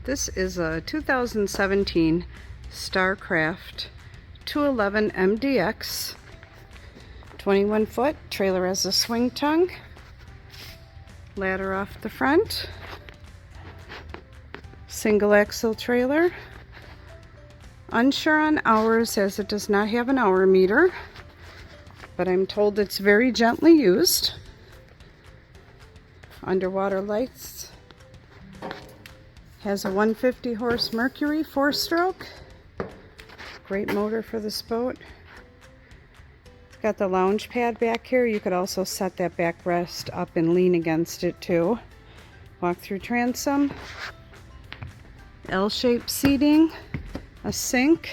This is a 2017 Starcraft 211 MDX. 21 foot, trailer has a swing tongue, ladder off the front, single axle trailer. Unsure on hours as it does not have an hour meter, but I'm told it's very gently used. Underwater lights. Has a 150 horse Mercury 4-stroke. Great motor for this boat. Got the lounge pad back here. You could also set that backrest up and lean against it too. Walk-through transom. L-shaped seating. A sink.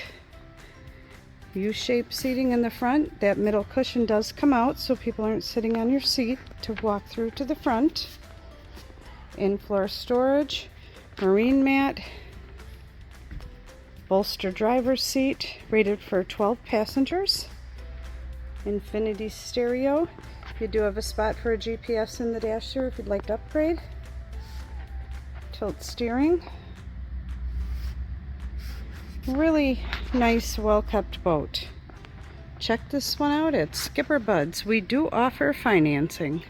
U-shaped seating in the front. That middle cushion does come out so people aren't sitting on your seat to walk through to the front. In-floor storage. Marine mat. Bolster driver's seat. Rated for 12 passengers. Infinity stereo. You do have a spot for a GPS in the dash here if you'd like to upgrade. Tilt steering. Really nice, well-kept boat. Check this one out at SkipperBud's. We do offer financing.